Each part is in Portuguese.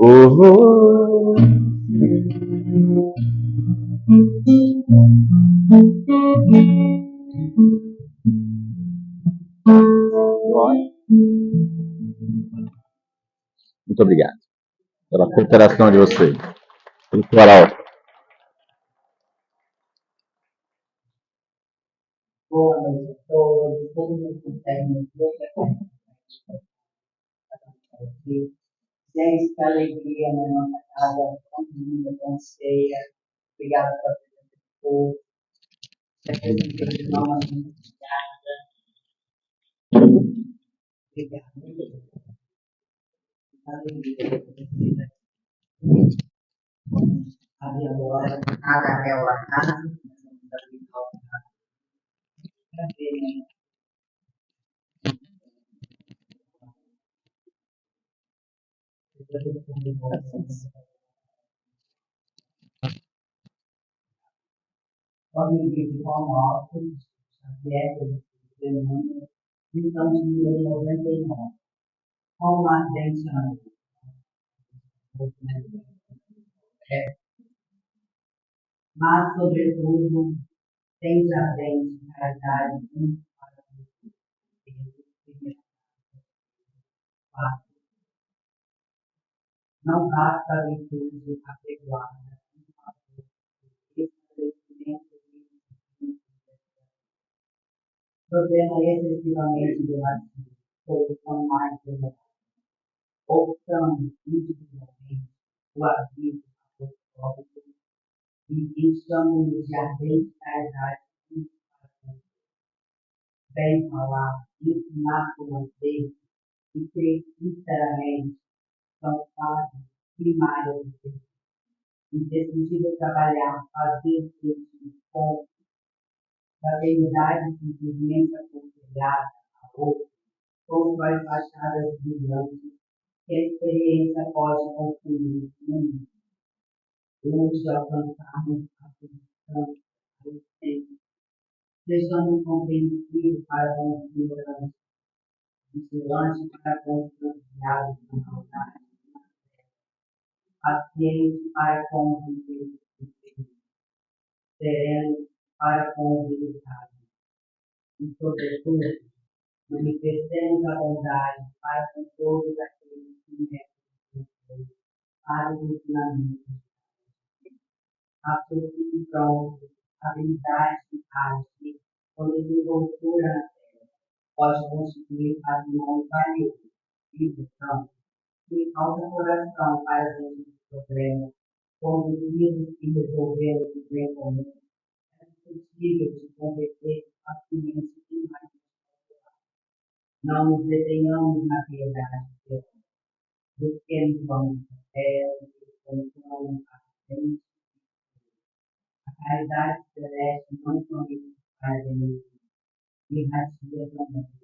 Oh, muito obrigado pela cooperação de vocês. Coral. Boa noite a todos, todo mundo consegue me ouvir? Gente, que alegria na nossa casa, tão linda, tão cheia. Obrigada pela presença do povo. Depois de ter irmão, muito obrigada. Obrigada. Alegria. Abri agora a janela da casa. Quando eu digo com óculos, Xavier, então, de 1999, com mais 10 anos. Mas, sobretudo, tende a bem caridade muito para não basta a virtude apregoada, estabelecimento de problema excessivamente debatido, solução mais demorada. Optamos individualmente o aviso apostólico e deixamos de ardente caridade bem falar, ensinar com vocês e crer sinceramente são fases primárias do ser. Imprescindível trabalhar, fazer sentir pontos, da verdade simplesmente aconselhada a outro, como as fachadas brilhantes que a experiência pode construir no mundo. Hoje alcançarmos a posição, a essência, sejamos compreensivos para com os ignorantes, vigilantes para com os transviados da maldade, pacientes para com os imperfeitos, serenos para com os irritáveis, e, sobretudo, manifestemos a bondade para com todos aqueles que merecem para os ensinamentos. Raciocínio pronto, habilidade de arte, com desenvoltura na terra, pode constituir patrimônio valioso, então, que falta coração para resolver esse problema, conduzimos e resolvemos o bem comum, é possível de converter facilmente em mais. Não nos detenhamos na piedade, busquemos vamos a terra, busquemos a frente. A caridade celeste não somente faz em irradia também.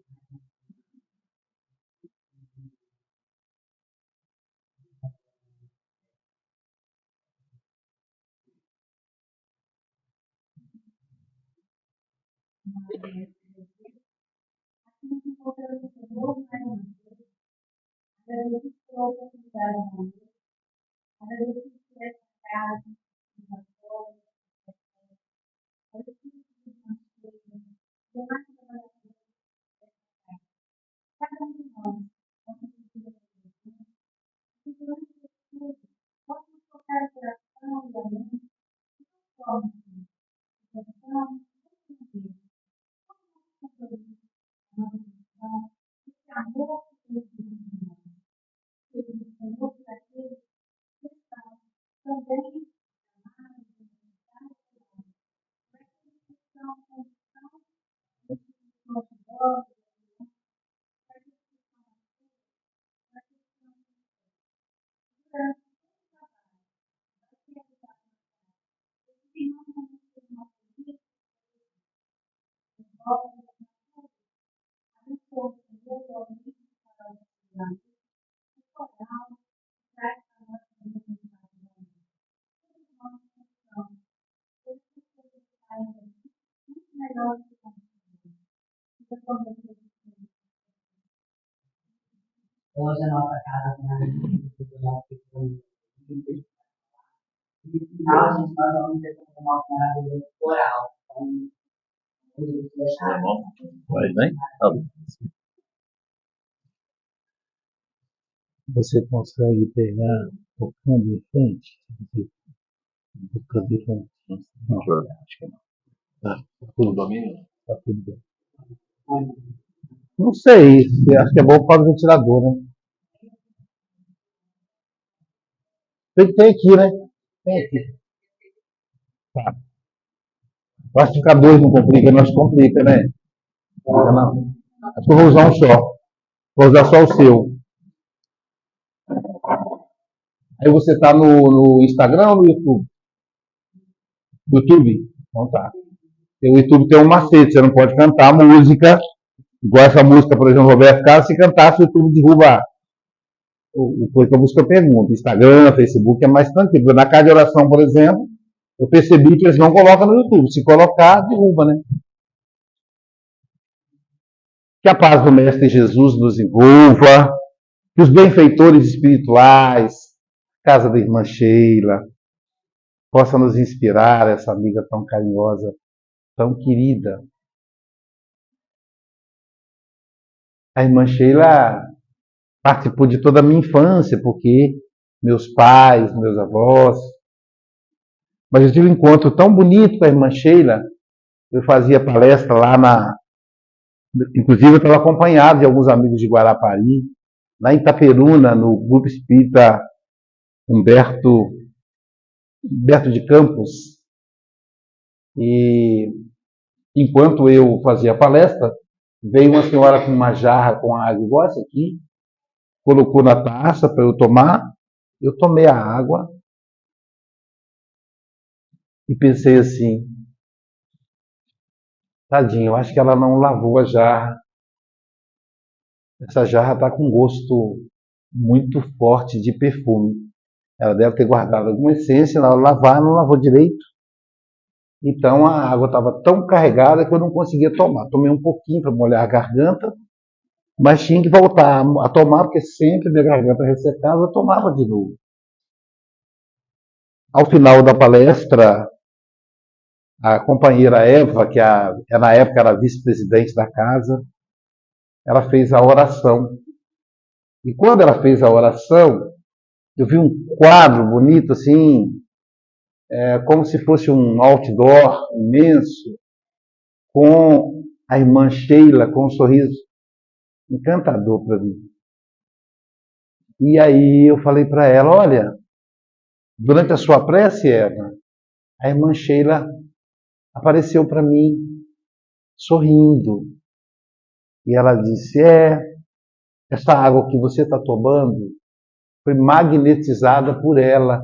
gente, nós vamos ter uma maravilhosa coral. Vai, né? Tá bom. Você consegue pegar tocando em frente? Tocando em frente. Não, acho que não. Tá tudo bem? Tá tudo bem. Não sei, acho que é bom para o ventilador, né? Tem aqui, né? Tem aqui. Tá. Eu acho que ficar dois não complica, nós complica, né? Não. Acho que eu vou usar um só. Vou usar só o seu. Aí você está no Instagram ou no YouTube? YouTube? Então tá. Porque o YouTube tem um macete, você não pode cantar música, igual essa música, por exemplo, Roberto Carlos, se cantasse o YouTube derruba o coisa que a música pergunta. Instagram, Facebook é mais tranquilo. Na casa de oração, por exemplo, eu percebi que eles não colocam no YouTube. Se colocar, derruba, né? Que a paz do Mestre Jesus nos envolva, que os benfeitores espirituais, casa da irmã Sheila, possa nos inspirar, essa amiga tão carinhosa, tão querida. A irmã Sheila participou de toda a minha infância, porque meus pais, meus avós. Mas eu tive um encontro tão bonito com a irmã Sheila, eu fazia palestra lá na... Inclusive eu estava acompanhado de alguns amigos de Guarapari, lá em Itaperuna, no Grupo Espírita Humberto de Campos. E enquanto eu fazia a palestra, veio uma senhora com uma jarra com água igual essa aqui, colocou na taça para eu tomar, eu tomei a água e pensei assim, tadinho, eu acho que ela não lavou a jarra. Essa jarra está com gosto muito forte de perfume. Ela deve ter guardado alguma essência, ela lavar, não lavou direito. Então a água estava tão carregada que eu não conseguia tomar. Tomei um pouquinho para molhar a garganta, mas tinha que voltar a tomar, porque sempre minha garganta ressecava, eu tomava de novo. Ao final da palestra, a companheira Eva, que na época era vice-presidente da casa, ela fez a oração. E quando ela fez a oração, eu vi um quadro bonito, assim, como se fosse um outdoor imenso, com a irmã Sheila, com um sorriso encantador para mim. E aí eu falei para ela, olha, durante a sua prece, Eva, a irmã Sheila apareceu para mim sorrindo. E ela disse, essa água que você está tomando foi magnetizada por ela.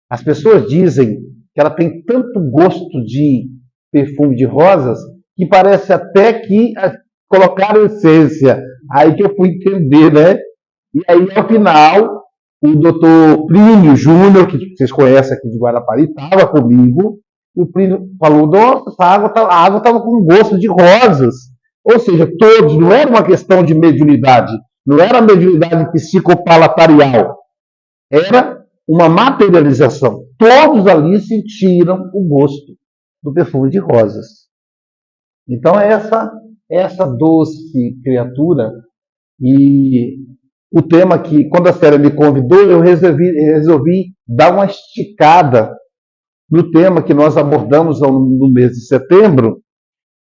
As pessoas dizem que ela tem tanto gosto de perfume de rosas que parece até que colocaram essência. Aí que eu fui entender, né? E aí, ao final, o doutor Plínio Júnior, que vocês conhecem aqui de Guarapari, estava comigo, e o Plínio falou, nossa, a água estava com gosto de rosas. Ou seja, todos, não era uma questão de mediunidade, não era mediunidade psicopalatarial, era uma materialização. Todos ali sentiram o gosto do perfume de rosas. Então, essa doce criatura, e o tema que, quando a Célia me convidou, eu resolvi dar uma esticada no tema que nós abordamos no mês de setembro.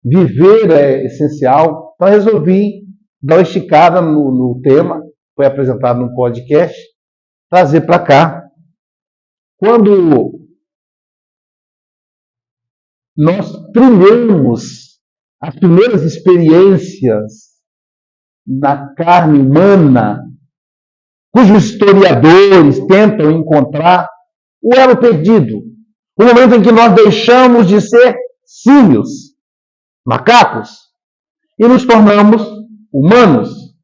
Viver é essencial. Então, resolvi dar uma esticada no tema, foi apresentado num podcast, trazer para cá. Quando nós trilhamos as primeiras experiências na carne humana, cujos historiadores tentam encontrar o elo perdido, o momento em que nós deixamos de ser símios, macacos, e nos tornamos humanos.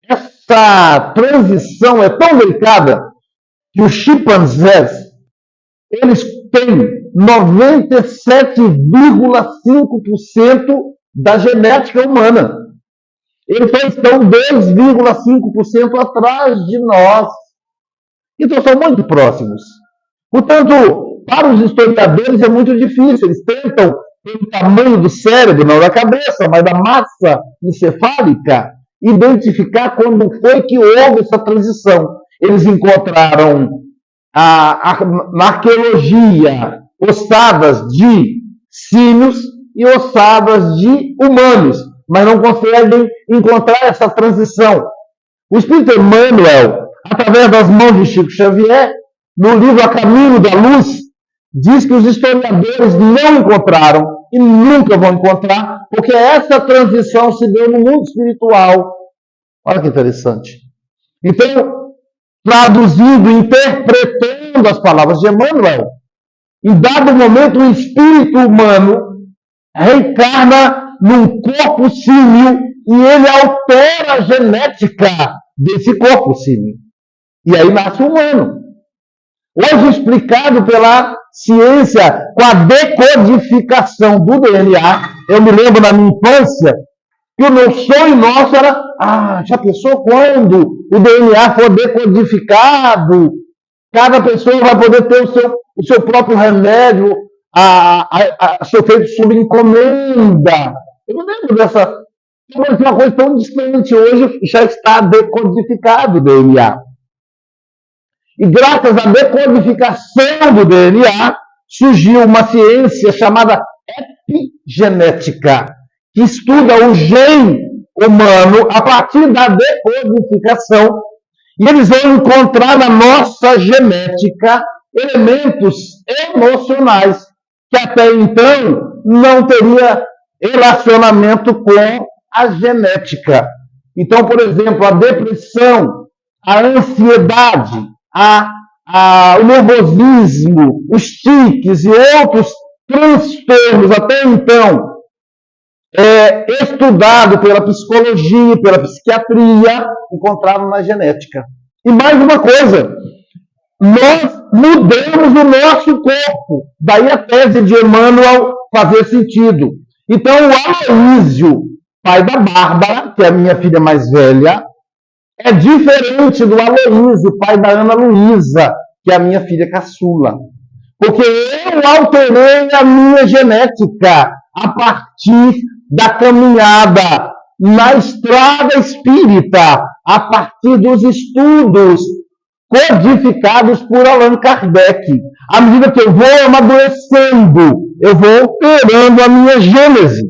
Essa transição é tão delicada que os chimpanzés, eles têm 97,5% da genética humana. Eles só estão 2,5% atrás de nós. Então, são muito próximos. Portanto, para os historiadores é muito difícil. Eles tentam, pelo tamanho do cérebro, não da cabeça, mas da massa encefálica, identificar quando foi que houve essa transição. Eles encontraram na arqueologia ossadas de símios e ossadas de humanos, mas não conseguem encontrar essa transição. O Espírito Emmanuel, através das mãos de Chico Xavier, no livro A Caminho da Luz, diz que os historiadores não encontraram e nunca vão encontrar, porque essa transição se deu no mundo espiritual. Olha que interessante. Então, traduzindo, interpretando as palavras de Emmanuel, em dado momento o espírito humano reencarna num corpo símil e ele altera a genética desse corpo símil. E aí nasce o humano. Hoje explicado pela ciência com a decodificação do DNA. Eu me lembro na minha infância que o meu sonho nosso era, já pensou quando o DNA for decodificado, cada pessoa vai poder ter o seu próprio remédio a ser feito sob encomenda. Eu me lembro dessa, uma coisa tão distante. Hoje já está decodificado o DNA. E graças à decodificação do DNA, surgiu uma ciência chamada epigenética, que estuda o gene humano a partir da decodificação. E eles vão encontrar na nossa genética elementos emocionais, que até então não teria relacionamento com a genética. Então, por exemplo, a depressão, a ansiedade, o nervosismo, os tiques e outros transtornos até então estudado pela psicologia, pela psiquiatria, encontraram na genética. E mais uma coisa, nós mudamos o nosso corpo. Daí a tese de Emmanuel fazer sentido. Então o Aloísio, pai da Bárbara, que é a minha filha mais velha, é diferente do Aloísio, pai da Ana Luísa, que é a minha filha caçula. Porque eu alterei a minha genética a partir da caminhada na estrada espírita, a partir dos estudos codificados por Allan Kardec. À medida que eu vou amadurecendo, eu vou alterando a minha gênese.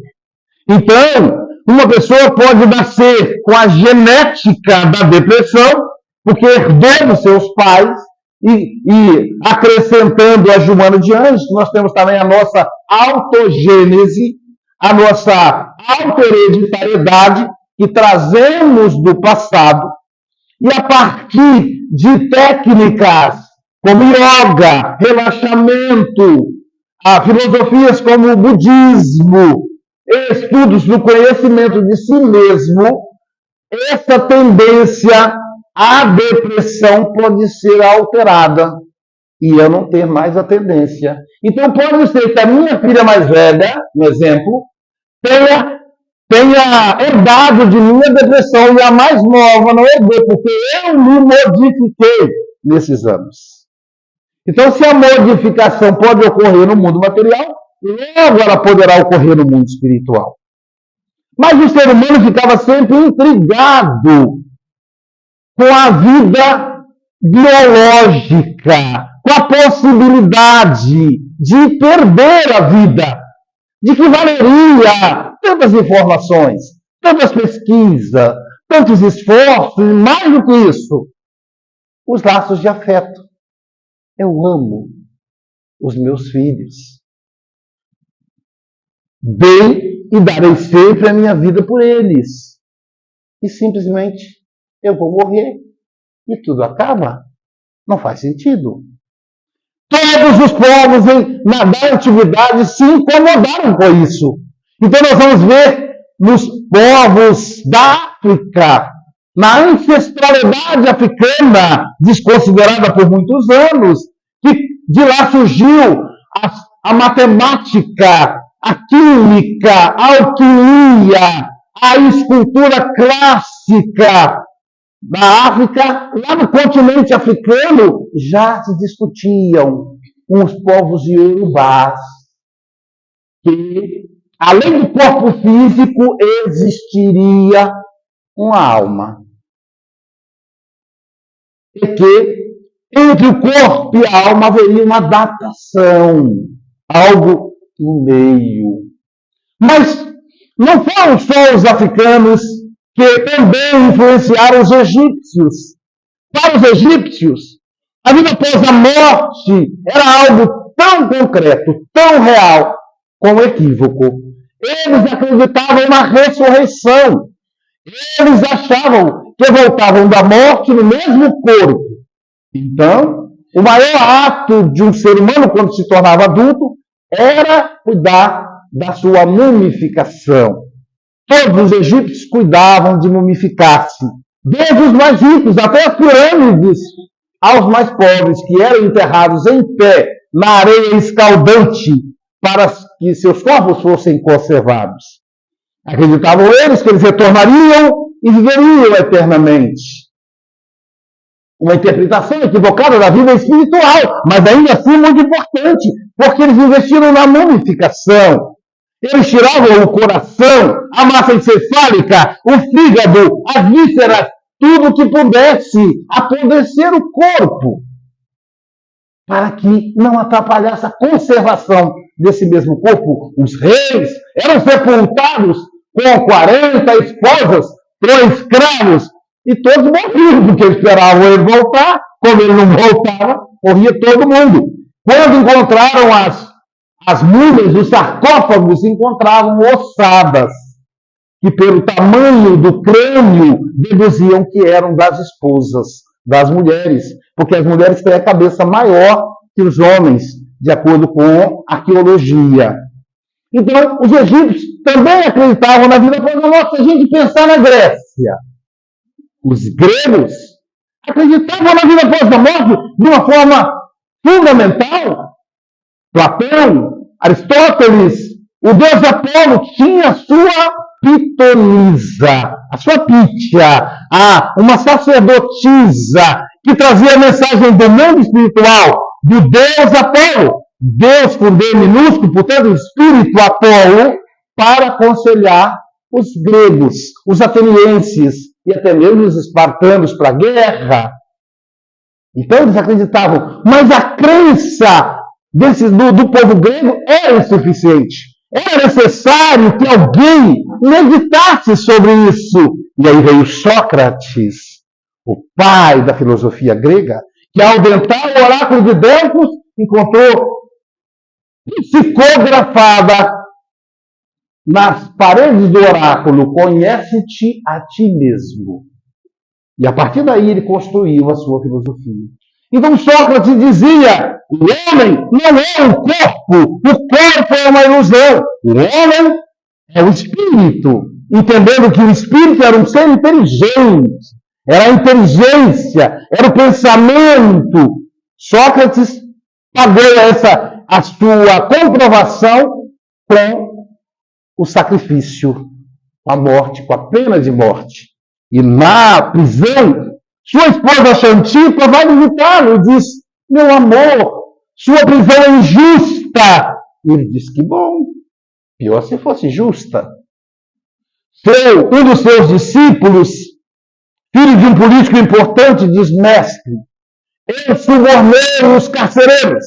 Então, uma pessoa pode nascer com a genética da depressão, porque herdou dos seus pais, e acrescentando a Joana de Anjos, nós temos também a nossa autogênese, a nossa autohereditariedade, que trazemos do passado, e a partir de técnicas como yoga, relaxamento, filosofias como o budismo, estudos do conhecimento de si mesmo, essa tendência à depressão pode ser alterada e eu não ter mais a tendência. Então pode ser que a minha filha mais velha, no exemplo, tenha herdado de mim a depressão e a mais nova não herdou, porque eu me modifiquei nesses anos. Então, se a modificação pode ocorrer no mundo material, logo ela poderá ocorrer no mundo espiritual. Mas o ser humano ficava sempre intrigado com a vida biológica, com a possibilidade de perder a vida. De que valeria tantas informações, tantas pesquisas, tantos esforços, e mais do que isso, os laços de afeto. Eu amo os meus filhos. Dei e darei sempre a minha vida por eles. E simplesmente eu vou morrer e tudo acaba. Não faz sentido. Todos os povos da antiguidade se incomodaram com isso. Então nós vamos ver nos povos da África, na ancestralidade africana, desconsiderada por muitos anos, que de lá surgiu a matemática, a química, a alquimia, a escultura clássica. Na África, lá no continente africano, já se discutiam com os povos iorubás, que, além do corpo físico, existiria uma alma. E que entre o corpo e a alma haveria uma datação, algo no meio. Mas não foram só os africanos que também influenciaram os egípcios. Para os egípcios, a vida após a morte era algo tão concreto, tão real, como equívoco. Eles acreditavam na ressurreição. Eles achavam que voltavam da morte no mesmo corpo. Então, o maior ato de um ser humano quando se tornava adulto era cuidar da sua mumificação. Todos os egípcios cuidavam de mumificar-se, desde os mais ricos até as pirâmides, aos mais pobres, que eram enterrados em pé na areia escaldante para que seus corpos fossem conservados. Acreditavam eles que eles retornariam e viveriam eternamente. Uma interpretação equivocada da vida espiritual, mas ainda assim muito importante, porque eles investiram na mumificação. Eles tiravam o coração, a massa encefálica, o fígado, as vísceras, tudo que pudesse apodrecer o corpo, para que não atrapalhasse a conservação desse mesmo corpo. Os reis eram sepultados com 40 esposas, 3 escravos, e todos morriam, porque esperavam ele voltar. Como ele não voltava, morria todo mundo. Quando encontraram as múmias, os sarcófagos, encontravam ossadas, que pelo tamanho do crânio deduziam que eram das esposas, das mulheres, porque as mulheres têm a cabeça maior que os homens, de acordo com a arqueologia. Então, os egípcios também acreditavam na vida após a morte. Se a gente pensar na Grécia, os gregos acreditavam na vida após a morte de uma forma fundamental. Platão, Aristóteles, o deus Apolo tinha a sua pitonisa, a sua Pítia, uma sacerdotisa que trazia a mensagem do mundo espiritual do deus Apolo, Deus com D minúsculo, portanto, o espírito Apolo, para aconselhar os gregos, os atenienses e até mesmo os espartanos para a guerra. Então eles acreditavam, mas a crença do povo grego era insuficiente. Era necessário que alguém meditasse sobre isso. E aí veio Sócrates, o pai da filosofia grega, que ao adentrar o oráculo de Delfos, encontrou psicografada nas paredes do oráculo: conhece-te a ti mesmo. E a partir daí ele construiu a sua filosofia. Então Sócrates dizia: o homem não é o corpo é uma ilusão. O homem é o espírito, entendendo que o espírito era um ser inteligente, era a inteligência, era o pensamento. Sócrates pagou a sua comprovação com o sacrifício, com a morte, com a pena de morte. E na prisão, sua esposa Xantipa vai visitá-lo e diz: meu amor, sua prisão é injusta. E ele diz: que bom, pior se fosse justa. Um dos seus discípulos, filho de um político importante, diz: mestre, eu subornei os carcereiros.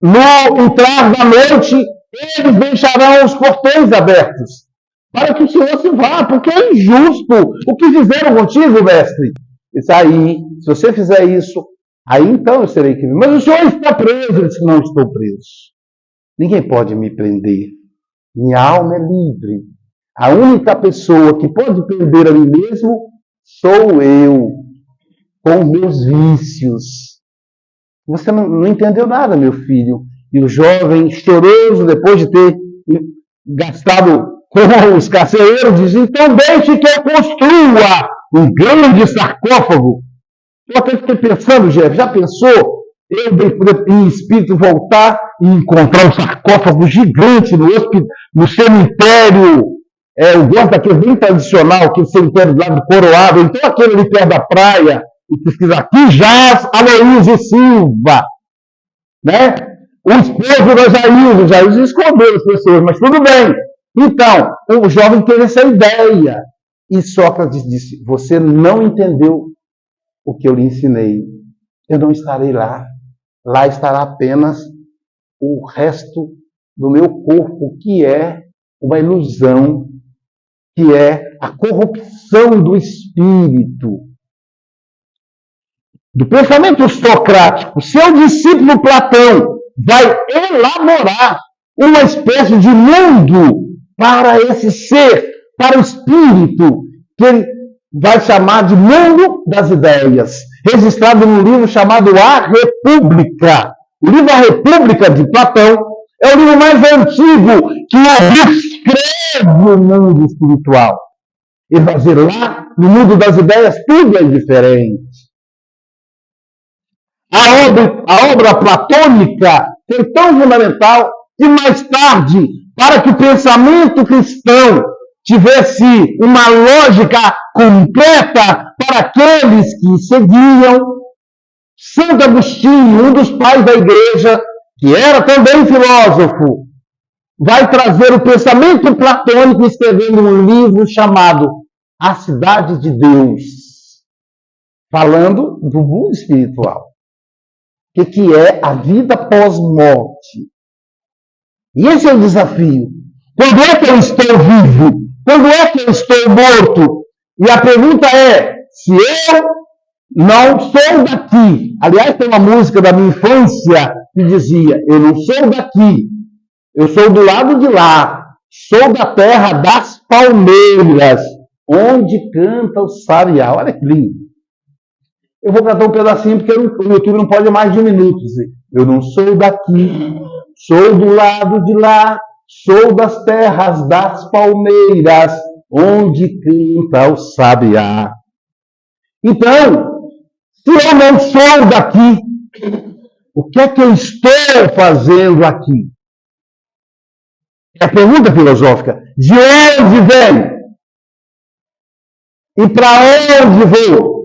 No entrar da noite, eles deixarão os portões abertos, para que o senhor se vá, porque é injusto o que fizeram contigo, mestre. Disse: aí, se você fizer isso, aí então eu serei crime. Mas o senhor está preso. Ele disse: não estou preso. Ninguém pode me prender. Minha alma é livre. A única pessoa que pode prender a mim mesmo sou eu, com meus vícios. Você não entendeu nada, meu filho. E o jovem, choroso, depois de ter gastado com os carcereiros, diz: então deixe que eu construa um grande sarcófago. Eu até fiquei pensando, Jeff, já pensou eu em espírito voltar e encontrar um sarcófago gigante no cemitério, o gosto daquele bem tradicional, aquele cemitério lá do Coroado, então aquele ali perto da praia, e pesquisar: aqui jaz Aloysio Silva. né? O esposo da Jair escondeu as pessoas, mas tudo bem. Então, o jovem teve essa ideia. E Sócrates disse: você não entendeu o que eu lhe ensinei. Eu não estarei lá. Lá estará apenas o resto do meu corpo, que é uma ilusão, que é a corrupção do espírito. Do pensamento socrático, seu discípulo Platão vai elaborar uma espécie de mundo para esse ser, para o espírito, que ele vai chamar de mundo das ideias, registrado num livro chamado A República. O livro A República de Platão é o livro mais antigo que descreve o mundo espiritual. Ele vai dizer lá, no mundo das ideias, tudo é diferente. A obra platônica foi tão fundamental que mais tarde, para que o pensamento cristão tivesse uma lógica completa para aqueles que seguiam, Santo Agostinho, um dos pais da igreja, que era também filósofo, vai trazer o pensamento platônico escrevendo um livro chamado A Cidade de Deus, falando do mundo espiritual. O que é a vida pós-morte. E esse é o desafio. Quando é que eu estou vivo? Quando é que eu estou morto? E a pergunta é, se eu não sou daqui. Aliás, tem uma música da minha infância que dizia, eu não sou daqui, eu sou do lado de lá, sou da terra das palmeiras, onde canta o sabiá. Olha que lindo. Eu vou cantar um pedacinho, porque o YouTube não pode mais de 1 minuto. Eu não sou daqui, sou do lado de lá, sou das terras das palmeiras, onde canta o sabiá. Então, se eu não sou daqui, o que é que eu estou fazendo aqui? É a pergunta filosófica. De onde venho? E para onde vou?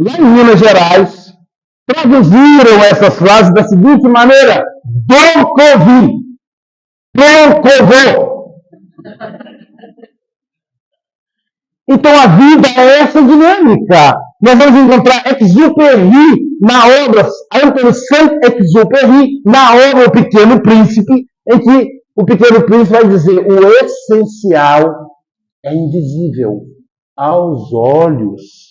Lá em Minas Gerais, traduziram essas frases da seguinte maneira: Doncovi, Doncovô. Então a vida é essa dinâmica. Nós vamos encontrar Exupéry na obra, Antoine Saint-Exupéry, na obra O Pequeno Príncipe, em que o Pequeno Príncipe vai dizer: o essencial é invisível aos olhos.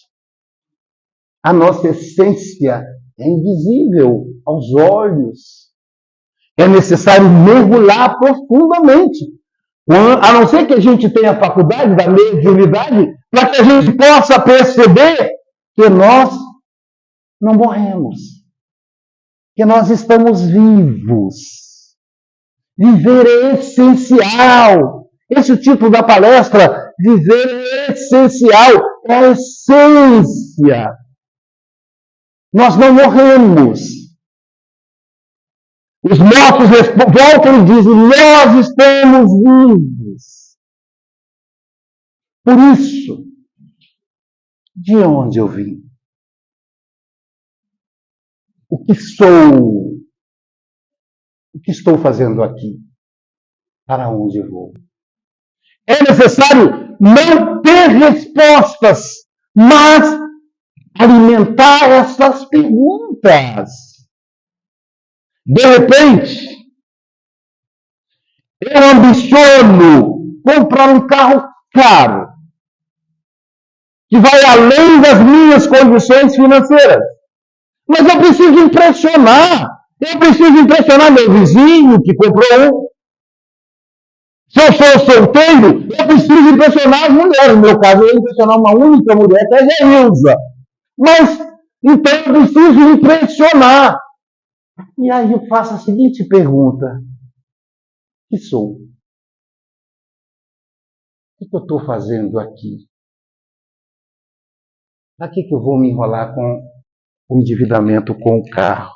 A nossa essência é invisível aos olhos. É necessário mergulhar profundamente. A não ser que a gente tenha a faculdade da mediunidade, para que a gente possa perceber que nós não morremos. Que nós estamos vivos. Viver é essencial. Esse é o título da palestra. Viver é essencial. É a essência. Nós não morremos. Os mortos voltam e dizem: nós estamos vivos. Por isso, de onde eu vim? O que sou? O que estou fazendo aqui? Para onde eu vou? É necessário não ter respostas, mas alimentar essas perguntas. De repente, eu ambiciono comprar um carro caro, que vai além das minhas condições financeiras. Mas eu preciso impressionar. Eu preciso impressionar meu vizinho que comprou um. Se eu sou solteiro, eu preciso impressionar as mulheres. No meu caso, eu vou impressionar uma única mulher, que é a Geilza. Mas, então, eu preciso impressionar. E aí eu faço a seguinte pergunta: que sou? O que eu estou fazendo aqui? Para que eu vou me enrolar com o endividamento com o carro?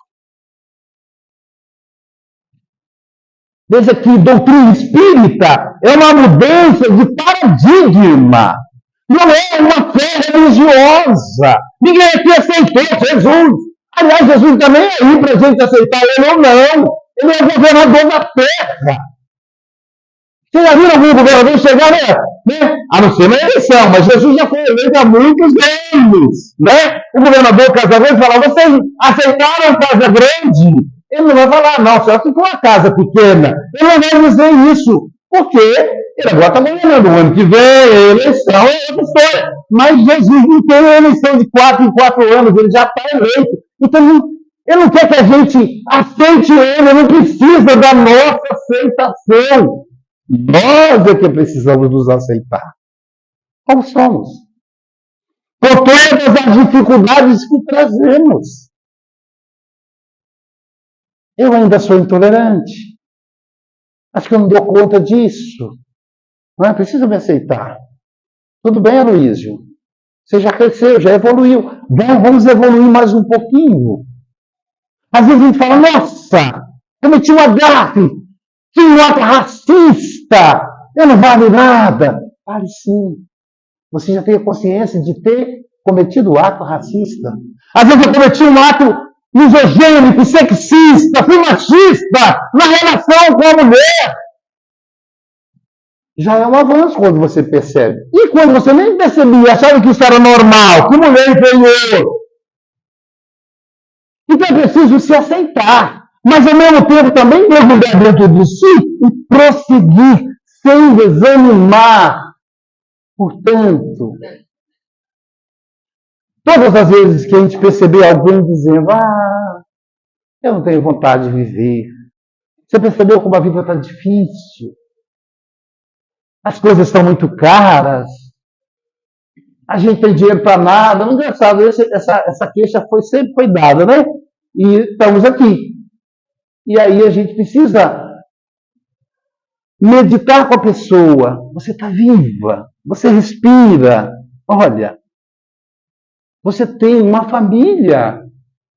Veja que doutrina espírita é uma mudança de paradigma. Não é uma fé religiosa. Ninguém aqui aceitou Jesus. Aliás, Jesus também é aí para a gente aceitar ele ou não. Ele é o governador da terra. Vocês já viram algum governador chegar, né? A não ser na eleição, mas Jesus já foi eleito há muitos anos, né? O governador Casa Grande fala, vocês aceitaram Casa Grande? Ele não vai falar, não, só se for uma casa pequena. Ele não vai dizer isso, porque ele agora está governando. O ano que vem, a eleição é outra história. Mas Jesus não tem eleição de 4 em 4 anos, ele já está eleito. Então, ele não quer que a gente aceite ele, não precisa da nossa aceitação. Nós é que precisamos nos aceitar. Como somos. Com todas as dificuldades que trazemos. Eu ainda sou intolerante. Acho que eu não dou conta disso. Não é preciso me aceitar. Tudo bem, Aloísio. Você já cresceu, já evoluiu. Vamos evoluir mais um pouquinho. Às vezes a gente fala, nossa, cometi uma gafe. Tinha um ato racista. Eu não vale nada. Vale sim. Você já tem a consciência de ter cometido ato racista. Às vezes eu cometi um ato misogênico, sexista, fui machista na relação com a mulher. Já é um avanço quando você percebe. E quando você nem percebia, achava que isso era normal, que mulher inferior. Então é preciso se aceitar. Mas ao mesmo tempo também mergulhar dentro de si e prosseguir sem desanimar. Portanto, todas as vezes que a gente perceber alguém dizendo, eu não tenho vontade de viver. Você percebeu como a vida está difícil? As coisas estão muito caras. A gente tem dinheiro para nada. Engraçado, essa queixa sempre foi dada, né? E estamos aqui. E aí a gente precisa meditar com a pessoa. Você está viva. Você respira. Olha, você tem uma família.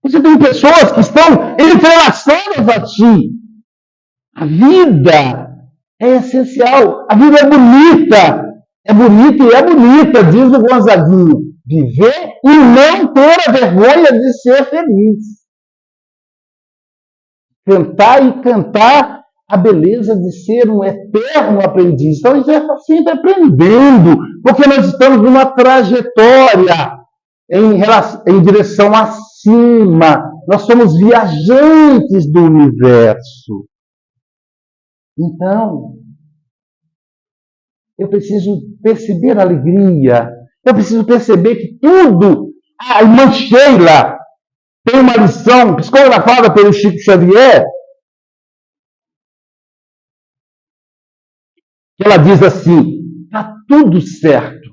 Você tem pessoas que estão entrelaçadas a ti. A vida é essencial. A vida é bonita. É bonita e é bonita, diz o Gonzaguinho. Viver e não ter a vergonha de ser feliz. Cantar e cantar a beleza de ser um eterno aprendiz. Então, a gente está sempre aprendendo, porque nós estamos numa trajetória em direção acima. Nós somos viajantes do universo. Então, eu preciso perceber a alegria. Eu preciso perceber que tudo... A irmã Sheila tem uma lição psicografada pelo Chico Xavier, que ela diz assim, está tudo certo.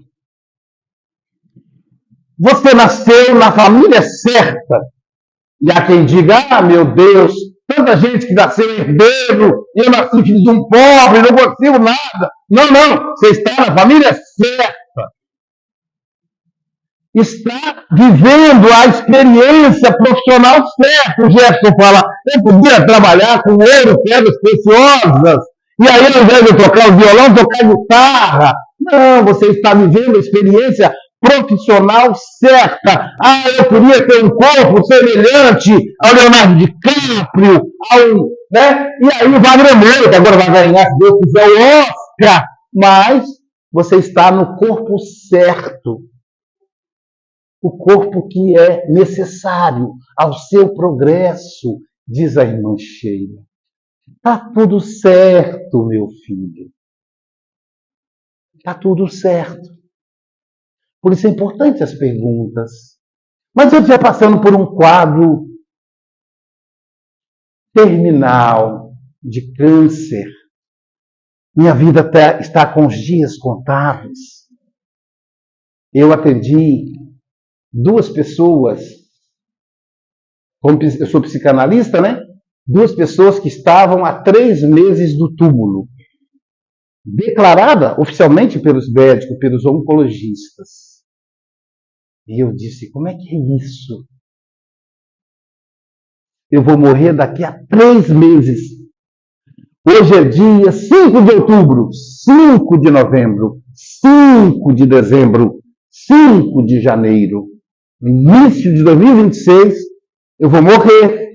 Você nasceu na família certa. E há quem diga, meu Deus, tanta gente que nasceu herdeiro, e eu nasci filho de um pobre, não consigo nada. Não, você está na família certa. Está vivendo a experiência profissional certa. O Jefferson fala, eu podia trabalhar com ouro, pedras preciosas, e aí, ao invés de tocar o violão, tocar guitarra. Não, você está vivendo a experiência profissional certa. Eu queria ter um corpo semelhante ao Leonardo DiCaprio, né? E aí o Wagner Moura, que agora vai ganhar, se Deus quiser, o Oscar. Mas você está no corpo certo. O corpo que é necessário ao seu progresso, diz a irmã Sheila. Está tudo certo, meu filho. Está tudo certo. Por isso é importante as perguntas. Mas eu estou passando por um quadro terminal de câncer. Minha vida está com os dias contados. Eu atendi 2 pessoas, eu sou psicanalista, né? 2 pessoas que estavam há 3 meses do túmulo, declarada oficialmente pelos médicos, pelos oncologistas. E eu disse, como é que é isso? Eu vou morrer daqui a 3 meses. Hoje é dia 5 de outubro, 5 de novembro, 5 de dezembro, 5 de janeiro. No início de 2026, Eu vou morrer.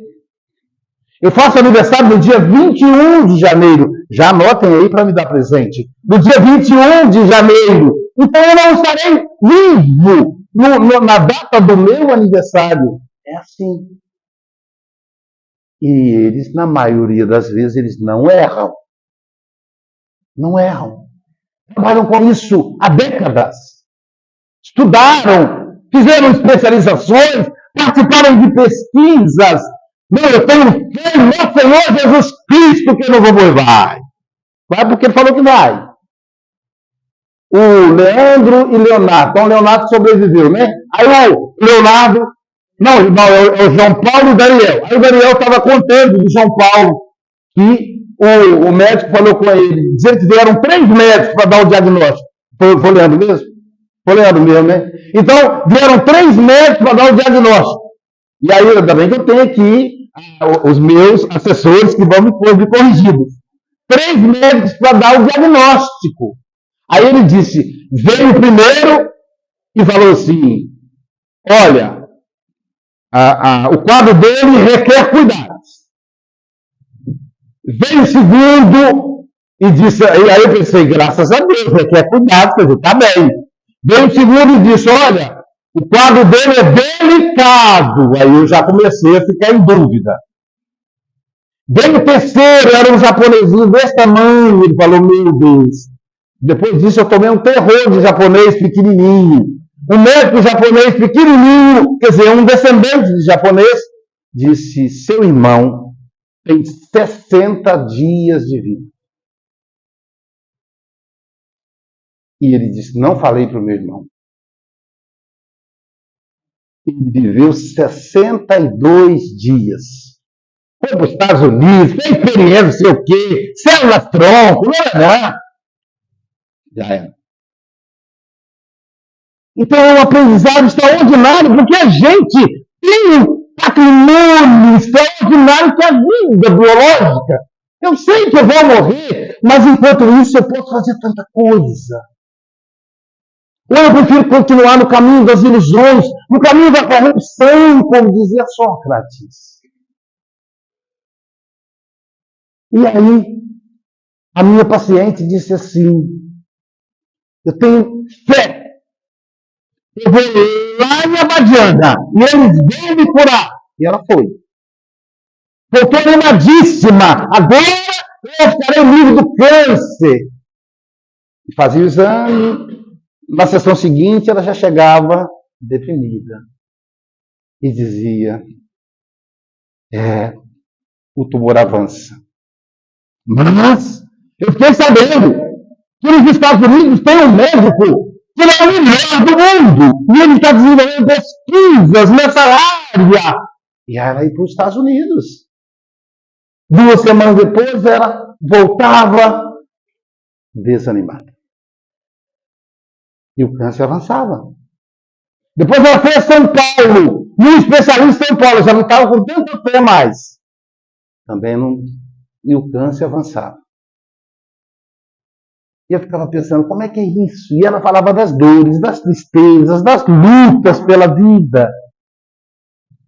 Eu faço aniversário no dia 21 de janeiro. Já anotem aí para me dar presente. No dia 21 de janeiro. Então eu não estarei vivo na data do meu aniversário. É assim. E eles, na maioria das vezes, eles não erram. Não erram. Trabalham com isso há décadas. Estudaram, fizeram especializações, participaram de pesquisas. Não, eu tenho fé no Senhor Jesus Cristo que eu não vou morrer. Vai porque ele falou que vai. O Leandro e Leonardo. Então, o Leonardo sobreviveu, né? Aí o Leonardo... Não, é o João Paulo e o Daniel. Aí o Daniel estava contando do João Paulo que o médico falou com ele, dizendo que vieram 3 médicos para dar o diagnóstico. Foi o Leandro mesmo? Foi o Leandro mesmo, né? Então, vieram 3 médicos para dar o diagnóstico. E aí, ainda bem que eu tenho aqui os meus assessores que vão me corrigir. 3 médicos para dar o diagnóstico. Aí ele disse, veio o primeiro e falou assim, olha, o quadro dele requer cuidados. Veio o segundo e disse, aí eu pensei, graças a Deus, requer cuidados, quer dizer, está bem. Veio o segundo e disse, olha, o quadro dele é delicado. Aí eu já comecei a ficar em dúvida. Veio o terceiro, era um japonesinho desse tamanho, ele falou, meu Deus. Depois disso eu tomei um terror de japonês pequenininho. Um médico japonês pequenininho, quer dizer, um descendente de japonês, disse, seu irmão tem 60 dias de vida. E ele disse, não falei para o meu irmão. Ele viveu 62 dias. Foi para os Estados Unidos, fez experiência, não sei o quê, células tronco, não. Já era. Então é um aprendizado extraordinário, porque a gente tem um patrimônio extraordinário que é a vida biológica. Eu sei que eu vou morrer, mas enquanto isso eu posso fazer tanta coisa. Ou eu prefiro continuar no caminho das ilusões, no caminho da corrupção, como dizia Sócrates. E aí, a minha paciente disse assim, eu tenho fé. Eu vou lá em Abadiana e eles vão me curar. E ela foi. Voltou animadíssima. Agora eu ficarei livre do câncer. E fazia o exame. Na sessão seguinte, ela já chegava deprimida. E dizia, o tumor avança. Mas eu fiquei sabendo que nos Estados Unidos tem um médico que é o melhor do mundo. E ele está desenvolvendo pesquisas nessa área. E ela ia para os Estados Unidos. 2 semanas depois, ela voltava desanimada. E o câncer avançava. Depois ela foi a São Paulo, um especialista em São Paulo, já não estava com tanta fé mais. Também não. E o câncer avançava. E eu ficava pensando, como é que é isso? E ela falava das dores, das tristezas, das lutas pela vida.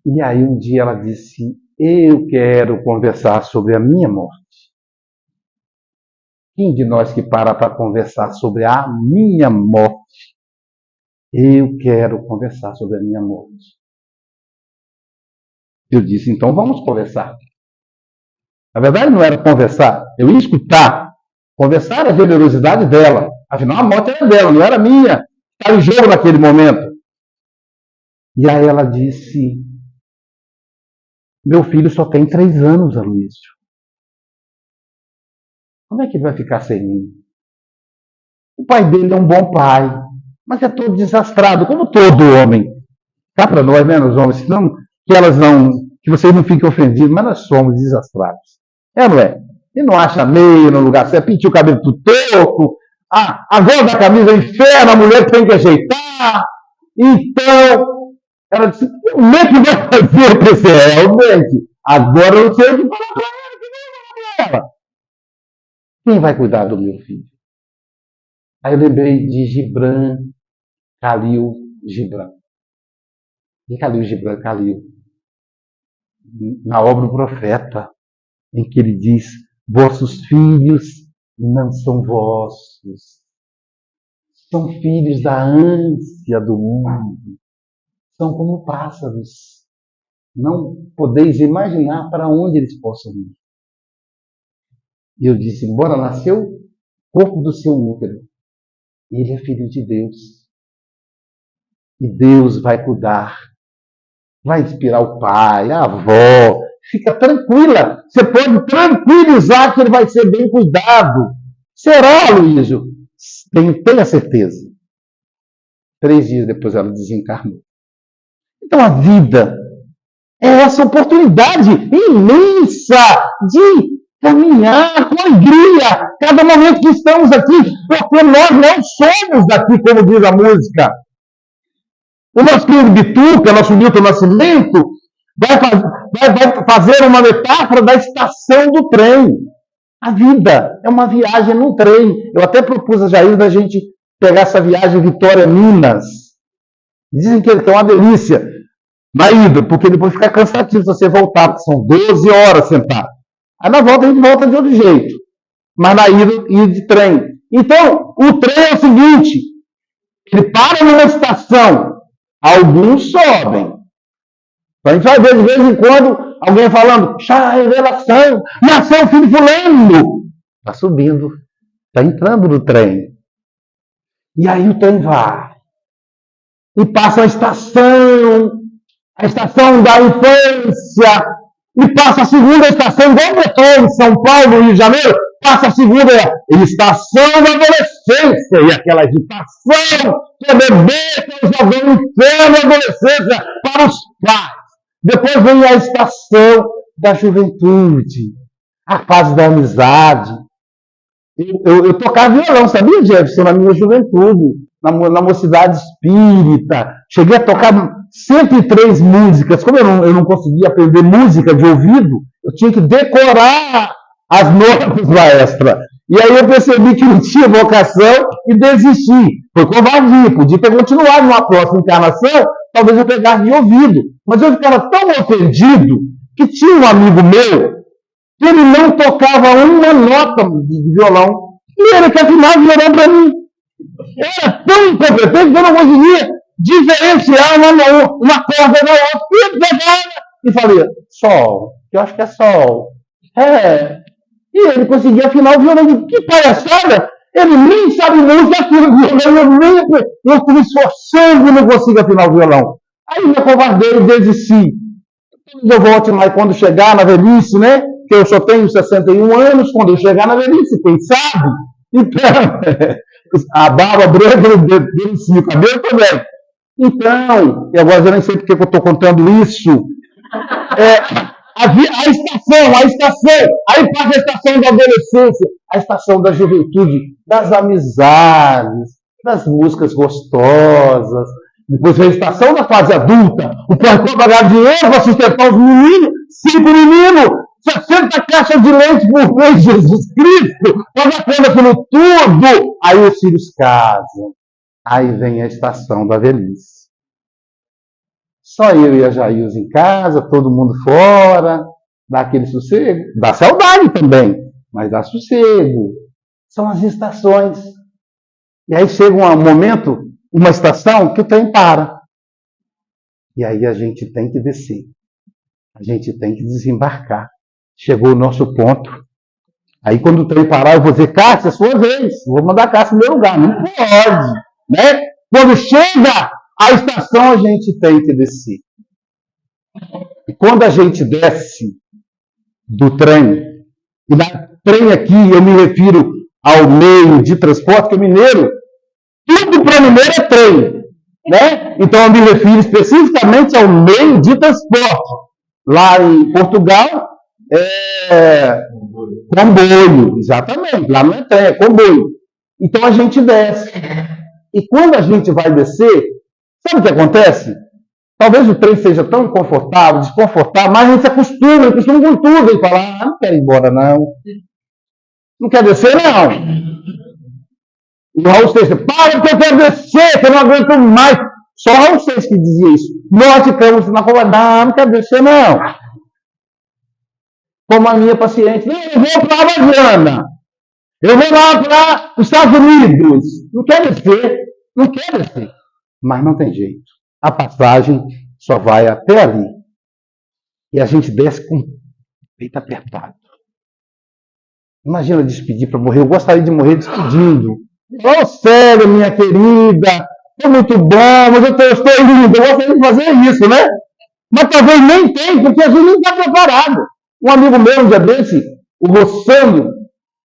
E aí um dia ela disse, eu quero conversar sobre a minha morte. Quem de nós que para conversar sobre a minha morte? Eu quero conversar sobre a minha morte. Eu disse, então vamos conversar. Na verdade não era conversar, eu ia escutar. Conversar era a generosidade dela. Afinal, a morte era dela, não era minha. Estava em jogo naquele momento. E aí ela disse, meu filho só tem 3 anos, Aloísio. Como é que ele vai ficar sem mim? O pai dele é um bom pai, mas é todo desastrado, como todo homem. Cá para nós, né, os homens, senão que vocês não fiquem ofendidos, mas nós somos desastrados. É, não é? E não acha meio no lugar certo, pinta o cabelo tudo torto, a gola da camisa é inferno, a mulher tem que ajeitar. Então, ela disse, como é que vai fazer para esse realmente? Agora eu não sei o que falar para ela, que nem falar para ela. Quem vai cuidar do meu filho? Aí eu lembrei de Gibran, Khalil Gibran. De Khalil Gibran, Khalil. na obra do profeta, em que ele diz: vossos filhos não são vossos, são filhos da ânsia do mundo, são como pássaros. Não podeis imaginar para onde eles possam ir. E eu disse: embora nasceu o corpo do seu útero, ele é filho de Deus. E Deus vai cuidar, vai inspirar o pai, a avó. Fica tranquila, você pode tranquilizar que ele vai ser bem cuidado. Será, Luísio? Tenha certeza. 3 dias depois ela desencarnou. Então a vida é essa oportunidade imensa de caminhar com alegria cada momento que estamos aqui, porque nós não somos daqui, como diz a música. O nosso querido Bituca, nosso Milton Nascimento, vai fazer uma metáfora da estação do trem. A vida é uma viagem num trem. Eu até propus a Jair da gente pegar essa viagem Vitória Minas. Dizem que é uma delícia na ida, porque depois fica cansativo se você voltar, porque são 12 horas sentado. Aí na volta a gente volta de outro jeito. Mas na ida de trem. Então, o trem é o seguinte: ele para numa estação, alguns sobem. A gente vai ver de vez em quando alguém falando: chá, revelação, nasceu o filho fulano. Está subindo, está entrando no trem. E aí o trem vai. E passa a estação da infância. E passa a segunda estação, igual o metrô em São Paulo, Rio de Janeiro, passa a segunda estação da adolescência. E aquela agitação, que é bebê, que é jogando inferno da adolescência para os pais. Depois vem a estação da juventude, a fase da amizade. Eu tocava violão, sabia, Jefferson, na minha juventude, na mocidade espírita. Cheguei a tocar 103 músicas. Como eu não conseguia aprender música de ouvido, eu tinha que decorar as notas maestras. E aí eu percebi que não tinha vocação e desisti. Foi covardia, podia ter continuado numa próxima encarnação, talvez eu pegasse de ouvido. Mas eu ficava tão ofendido que tinha um amigo meu que ele não tocava uma nota de violão. E ele que afinava o violão para mim. Era tão incompetente que eu não conseguia diferenciar uma corda da outra. E ele pegava e falei: sol, eu acho que é sol. E ele conseguia afinar o violão. Que palhaçada! Ele nem sabe música, afina o violão. Eu estou me esforçando e não consigo afinar o violão. Aí me acovardei e desisti. Eu volto mais quando chegar na velhice, né? Que eu só tenho 61 anos, quando eu chegar na velhice, quem sabe? Então, a barba branca delicia, o cabelo também. Então, e agora eu nem sei porque eu estou contando isso. A estação, aí passa a estação da adolescência, a estação da juventude, das amizades, das músicas gostosas. Depois vem a estação da fase adulta, o pai cobra ganhar dinheiro para sustentar os meninos, 5 meninos, 60 caixas de leite por mês, Jesus Cristo, paga conta aquilo tudo. Aí os filhos casam. Aí vem a estação da velhice. Só eu e a Jailza em casa, todo mundo fora, dá aquele sossego. Dá saudade também, mas dá sossego. São as estações. E aí chega um momento, uma estação, que o trem para. E aí a gente tem que descer. A gente tem que desembarcar. Chegou o nosso ponto. Aí quando o trem parar, eu vou dizer: Cássia, é sua vez. Vou mandar a Cássia no meu lugar. Não pode. Né? Quando chega a estação, a gente tem que descer. E quando a gente desce do trem, e na trem aqui eu me refiro ao meio de transporte, que é mineiro, tudo para mineiro é trem. Né? Então eu me refiro especificamente ao meio de transporte. Lá em Portugal, comboio, exatamente. Lá não é trem, é comboio. Então a gente desce. E quando a gente vai descer, sabe o que acontece? Talvez o trem seja tão confortável, desconfortável, mas a gente se acostuma com tudo e fala: não quero ir embora, não. Não quer descer, não. E o Raul Seixas: para que eu quero descer, que eu não aguento mais. Só o Raul Seixas que dizia isso. Nós ficamos na rua: não quero descer, não. como a minha paciente. Não, eu vou para a Havana. Eu vou lá para os Estados Unidos. Não quer descer. Mas não tem jeito. A passagem só vai até ali. E a gente desce com o peito apertado. Imagina despedir para morrer. Eu gostaria de morrer despedindo. Ô, Célia, minha querida, foi muito bom, mas eu estou indo. Eu gostaria de fazer isso, né? Mas talvez nem tem, porque a gente não está preparado. Um amigo meu, um dia desse, o Rossano,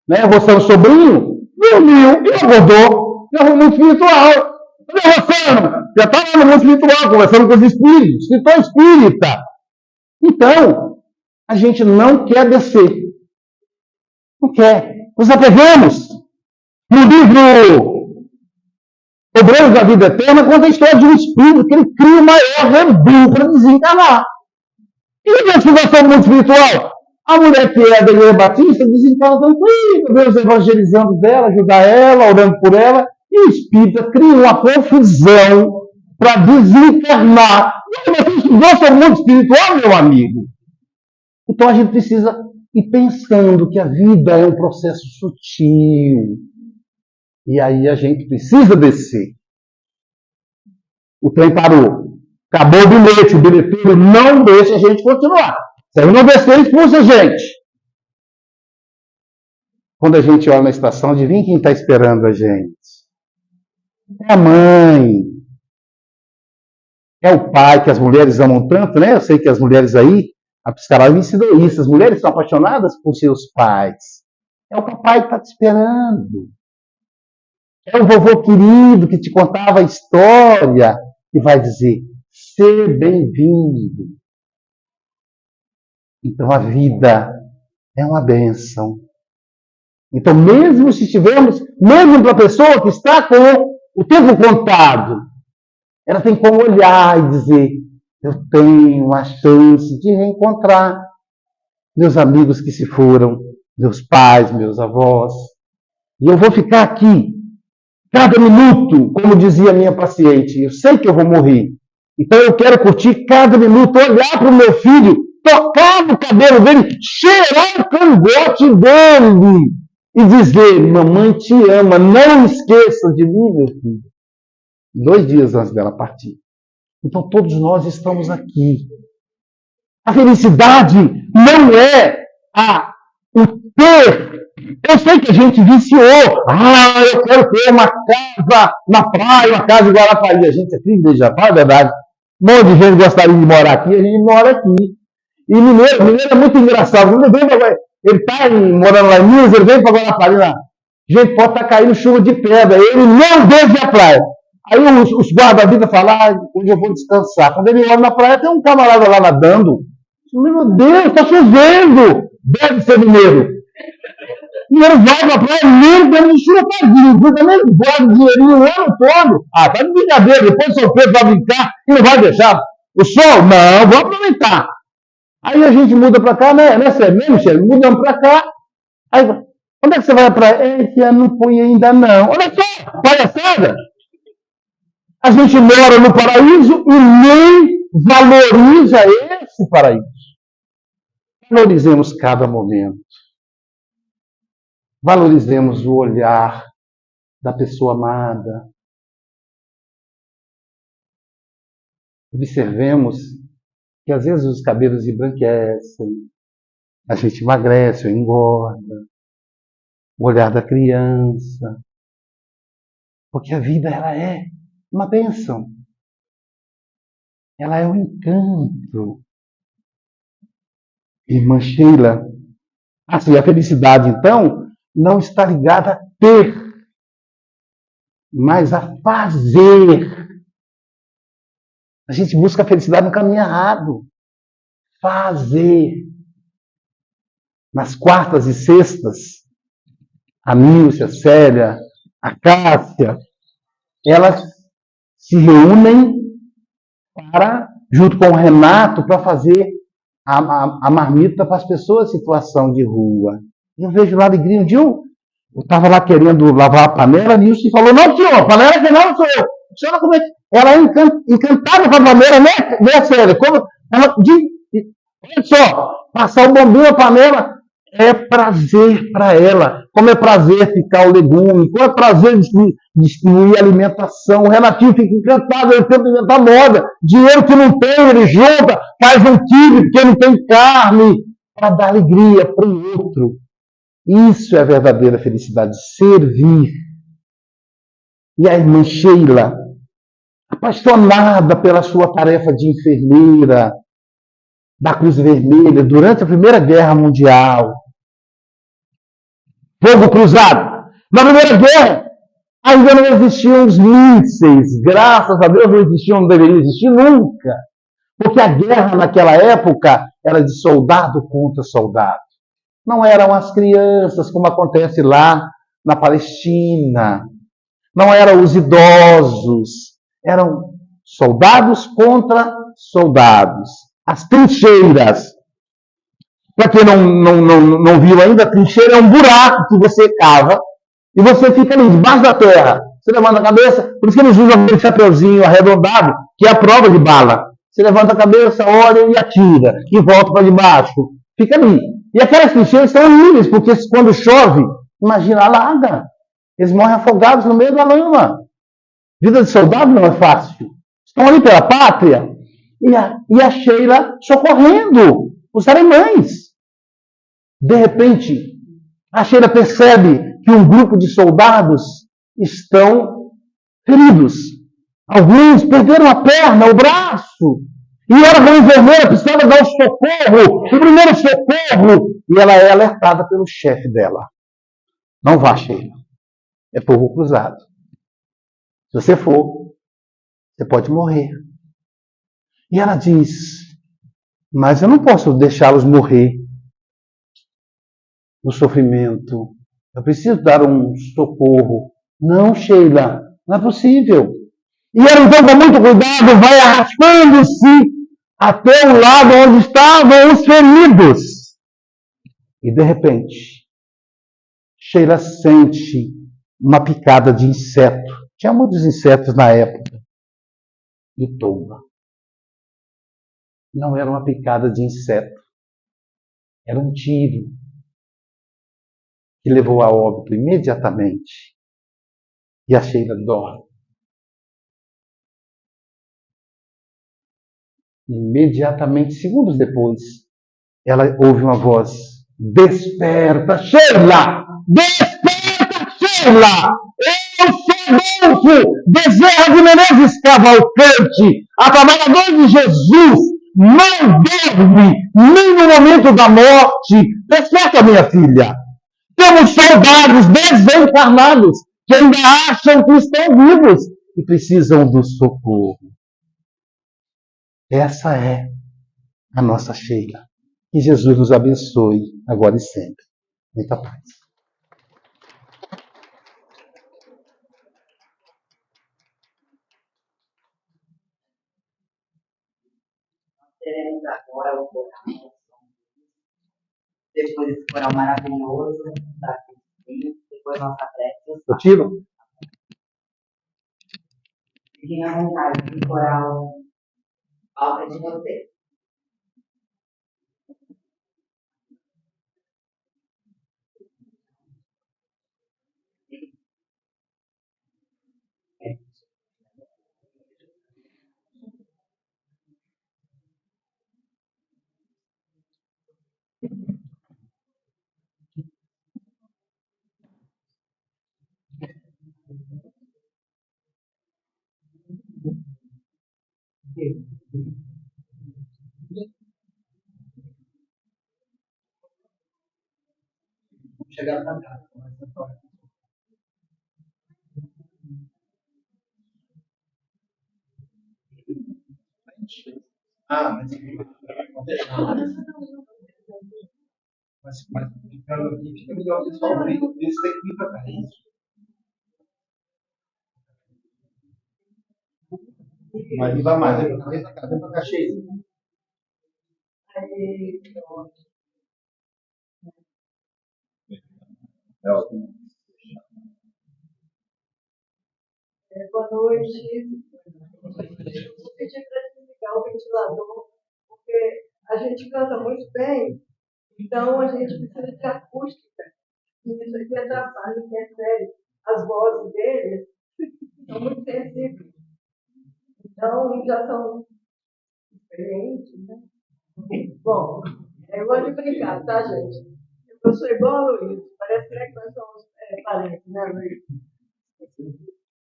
né, Rossano Sobrinho, dormiu e acordou no mundo espiritual. Falei, Rossano, já estava no mundo espiritual, conversando com os espíritos, escritor espírita. Então, a gente não quer descer. Não quer. Nós apegamos. No livro Obreiros da Vida Eterna, conta a história de um espírito que ele cria o maior rebu para desencarnar. E na situação do mundo espiritual? A mulher que é da Igreja Batista desencarna tranquila, Deus evangelizando dela, ajudar ela, orando por ela, e o espírito cria uma confusão para desencarnar. Mas você estudou sobre o mundo espiritual, meu amigo? Então a gente precisa ir pensando que a vida é um processo sutil. E aí a gente precisa descer. O trem parou. Acabou o bilhete. O bilheteiro não deixa a gente continuar. Se ele não descer, expulsa a gente. Quando a gente olha na estação, adivinha quem está esperando a gente? É a mãe. É o pai, que as mulheres amam tanto, né? Eu sei que as mulheres aí, a psicanálise me ensinou isso. As mulheres são apaixonadas por seus pais. É o papai que está te esperando. É o vovô querido que te contava a história e vai dizer, seja bem-vindo. Então a vida é uma bênção. Então mesmo se tivermos, mesmo para a pessoa que está com o tempo contado, ela tem como olhar e dizer, eu tenho a chance de reencontrar meus amigos que se foram, meus pais, meus avós. E eu vou ficar aqui cada minuto, como dizia a minha paciente, eu sei que eu vou morrer. Então eu quero curtir cada minuto, olhar para o meu filho, tocar no cabelo dele, cheirar o cangote dele e dizer, mamãe te ama, não esqueça de mim, meu filho. 2 dias antes dela partir. Então todos nós estamos aqui. A felicidade não é o ter. Eu sei que a gente viciou. Eu quero ter uma casa na praia, uma casa em Guarapari. A gente é privilegiado, é verdade. Um monte de gente gostaria de morar aqui, a gente mora aqui. E mineiro é muito engraçado. Ele está morando lá em Minas, ele vem para Guarapari lá. Gente, pode estar caindo chuva de pedra. Ele não desce a praia. Aí os guarda-vida falam, hoje eu vou descansar. Quando ele olha na praia, tem um camarada lá nadando. Meu Deus, está chovendo. Deve ser mineiro. Mineiro vai para a praia, mineiro dando de chuva tadinho. Porque também guarda dinheirinho o ano todo. Tá de brincadeira. Depois o São Pedro vai brincar e não vai deixar. O sol? Não, vou aproveitar. Aí a gente muda para cá, né, Sérgio? Né, Michele? Mudamos para cá. Aí, onde é que você vai para a praia? Esse ano não fui ainda não. Olha só, palhaçada. A gente mora no paraíso e nem valoriza esse paraíso. Valorizemos cada momento. Valorizemos o olhar da pessoa amada. Observemos que às vezes os cabelos embranquecem, a gente emagrece ou engorda. O olhar da criança. Porque a vida, ela é uma bênção. Ela é um encanto. Irmã Sheila, assim, a felicidade, então, não está ligada a ter, mas a fazer. A gente busca a felicidade no caminho errado. Fazer. Nas quartas e sextas, a Nilce, a Célia, a Cássia, elas se reúnem junto com o Renato, para fazer a marmita para as pessoas em situação de rua. Eu vejo lá alegria. Um dia eu estava lá querendo lavar a panela, a Nilce falou, não, senhor, a panela que não sou eu. A senhora como é? Ela é encantada com a panela, né, Célia? Como ela Olha só, passar o bombinho na panela é prazer para ela. Como é prazer picar o legume, como é prazer distribuir alimentação. O Renatinho fica encantado, ele tenta inventar moda. Dinheiro que não tem, ele junta, faz um quibe porque não tem carne, para dar alegria para o outro. Isso é a verdadeira felicidade, servir. E a irmã Sheila, apaixonada pela sua tarefa de enfermeira da Cruz Vermelha durante a Primeira Guerra Mundial. Fogo cruzado. Na Primeira Guerra, ainda não existiam os mísseis. Graças a Deus não existiam, não deveria existir nunca. Porque a guerra naquela época era de soldado contra soldado. Não eram as crianças, como acontece lá na Palestina. Não eram os idosos. Eram soldados contra soldados. As trincheiras. Para quem não viu ainda, a trincheira é um buraco que você cava e você fica ali, debaixo da terra. Você levanta a cabeça, por isso que eles usam aquele chapeuzinho arredondado, que é a prova de bala. Você levanta a cabeça, olha e atira, e volta para debaixo. Fica ali. E aquelas trincheiras são horríveis, porque quando chove, imagina, alaga. Eles morrem afogados no meio da lama. Vida de soldado não é fácil. Estão ali pela pátria. E a Sheila socorrendo os alemães. De repente, a Sheila percebe que um grupo de soldados estão feridos. Alguns perderam a perna, o braço. E ela, como enfermeira, precisava dar o socorro, o primeiro socorro. E ela é alertada pelo chefe dela. Não vá, Sheila. É fogo cruzado. Se você for, você pode morrer. E ela diz, mas eu não posso deixá-los morrer no sofrimento. Eu preciso dar um socorro. Não, Sheila, não é possível. E ela, então, com muito cuidado, vai arrastando-se até o lado onde estavam os feridos. E, de repente, Sheila sente uma picada de inseto. Tinha muitos insetos na época. E toma. Não era uma picada de inseto. Era um tiro que levou a óbito imediatamente. E a Sheila dorme. Imediatamente, segundos depois, ela ouve uma voz: desperta, Sheila! Desperta, Sheila! Eu sou Adolfo Bezerra de Menezes Cavalcante, a trabalhador de Jesus. Não dorme, nem no momento da morte. Desperta, minha filha. Temos soldados desencarnados que ainda acham que estão vivos e precisam do socorro. Essa é a nossa Sheila. Que Jesus nos abençoe agora e sempre. Muita paz. Teremos agora o coral. Depois esse coral maravilhoso da Cristina. Depois nossa prece. Eu tiro? Fiquem à vontade, o coral alta de você. Chegar na casa. Ah, mas ficando aqui, fica melhor o pessoal ver. Eles têm que vir para cá. Mas vai mais, vem para cá, cheio. Boa noite. Eu pedi para desligar o ventilador, porque a gente canta muito bem, então a gente precisa de acústica. E isso aqui atrapalha, interfere as vozes deles, são muito sensíveis. Então, já são experientes, né? Bom, eu vou de brincar, tá, gente? Eu sou igual a Luiz, parece que nós somos parentes, né, Luiz?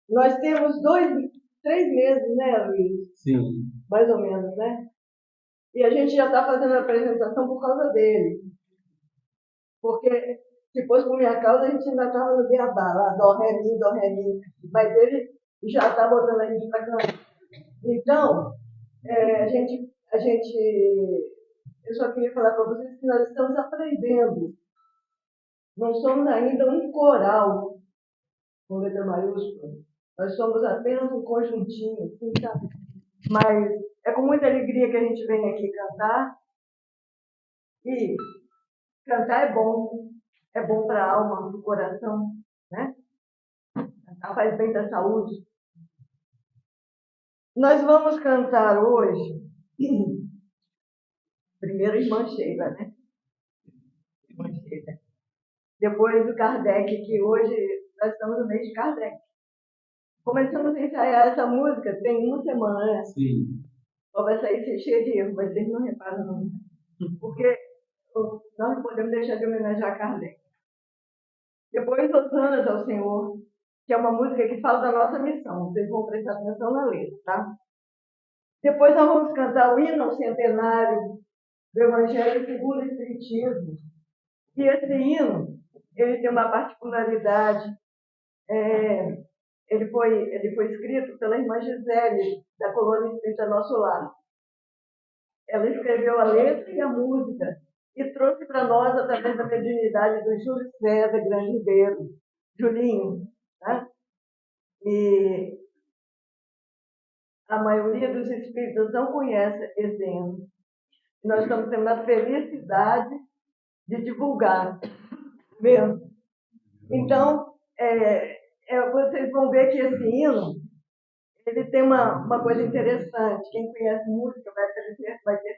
Nós temos 3 meses, né, Luiz? Sim. Mais ou menos, né? E a gente já está fazendo a apresentação por causa dele. Porque, se fosse por minha causa, a gente ainda estava no beabá, lá, dó, ré, mi, dó, ré, mi. Mas ele já está botando a gente para cantar. Então, eu só queria falar para vocês que nós estamos aprendendo. Não somos ainda um coral, com letra maiúscula. Nós somos apenas um conjuntinho, assim, sabe? Mas é com muita alegria que a gente vem aqui cantar. E cantar é bom para a alma, para o coração, né? Cantar faz bem da saúde. Nós vamos cantar hoje, primeiro Irmã Sheila, né? Irmã Sheila. Depois o Kardec, que hoje nós estamos no mês de Kardec. Começamos a ensaiar essa música tem uma semana, né? Sim. Só vai sair cheio de erro, mas vocês não reparam não. Porque nós não podemos deixar de homenagear Kardec. Depois, Hosanas ao Senhor, que é uma música que fala da nossa missão. Vocês vão prestar atenção na letra, tá? Depois nós vamos cantar o hino ao centenário do Evangelho segundo o Espiritismo. E esse hino, ele tem uma particularidade. Ele foi escrito pela irmã Gisele, da Colônia Espírita Nosso Lar. Ela escreveu a letra e a música e trouxe para nós, através da mediunidade do Júlio César Grande Ribeiro, Julinho, tá? E a maioria dos espíritos não conhece esse hino. Nós estamos tendo a felicidade de divulgar mesmo. Então, vocês vão ver que esse hino ele tem uma coisa interessante. Quem conhece música vai ter.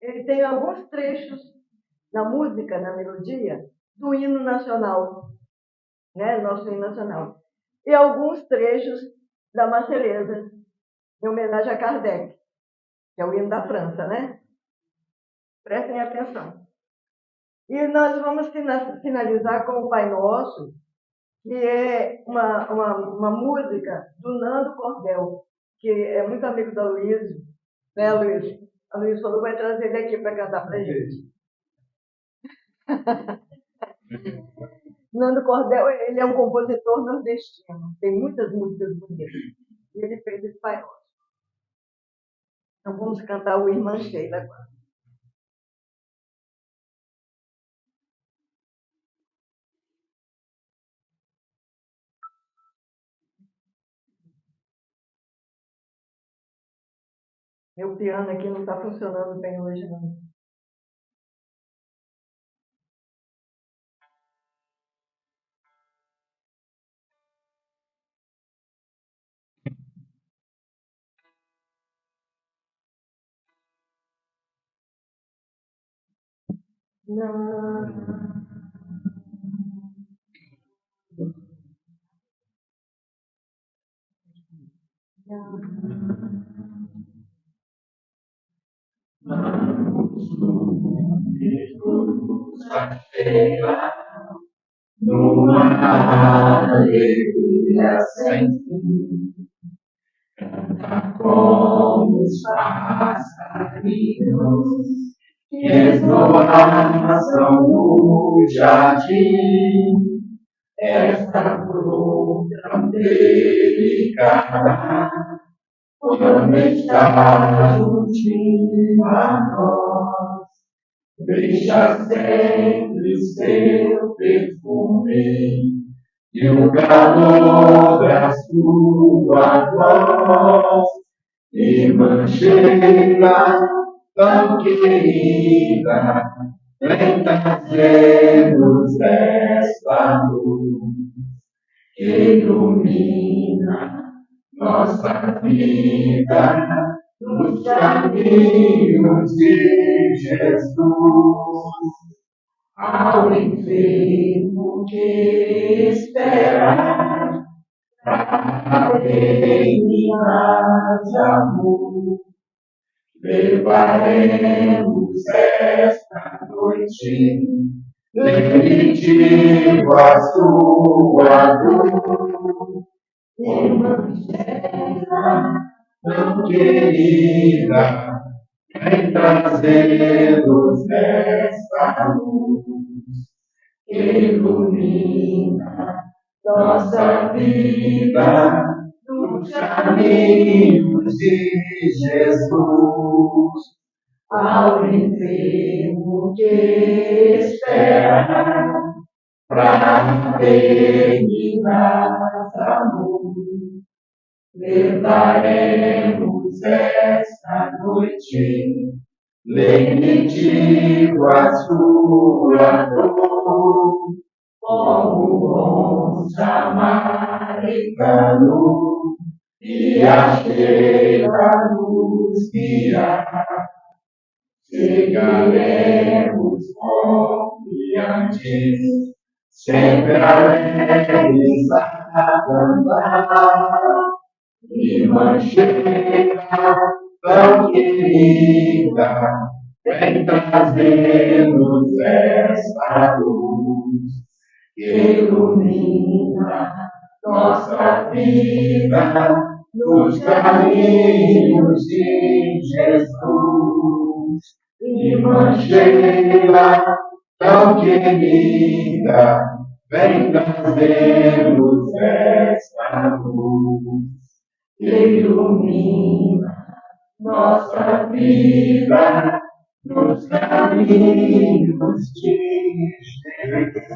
Ele tem alguns trechos na música, na melodia, do hino nacional, né? Nosso hino nacional. E alguns trechos da Marselhesa, em homenagem a Kardec, que é o hino da França, né? Prestem atenção. E nós vamos finalizar com o Pai Nosso, que é uma música do Nando Cordel, que é muito amigo da Luísa, né, Luísa? A Luísa falou que vai trazer ele aqui para cantar para a gente. Nando Cordel, ele é um compositor nordestino, tem muitas músicas bonitas. E ele fez esse Pai Nosso. Então vamos cantar o Irmã Sheila agora. Meu piano aqui não está funcionando bem hoje, não. Não. Numa alegria sem fim, canta como os passarinhos que esvoaçam no jardim. Esta flor tão delicada, quando está juntinho a nós, deixa sempre o seu perfume e o calor da sua voz. Irmã Sheila, tão querida, vem trazer-nos esta luz que ilumina nossa vida nos caminhos de Jesus. Ao enfermo que espera para reinar de amor, levaremos esta noite definitivo a sua dor. Evangelho tão querida, vem trazer-nos esta luz que ilumina nossa vida nos caminhos de Jesus. Ao enfermo que espera para reinar amor, levaremos esta noite lenitivo a sua dor, como bom samaritano, e a cheira nos guiar. Chegaremos confiantes, sempre alegres a cantar, e mancheira tão querida, vem trazer-nos esta luz que ilumina nossa vida nos caminhos de Jesus. Irmã Sheila, tão querida, vem trazer-nos esta luz que ilumina nossa vida nos caminhos de Jesus.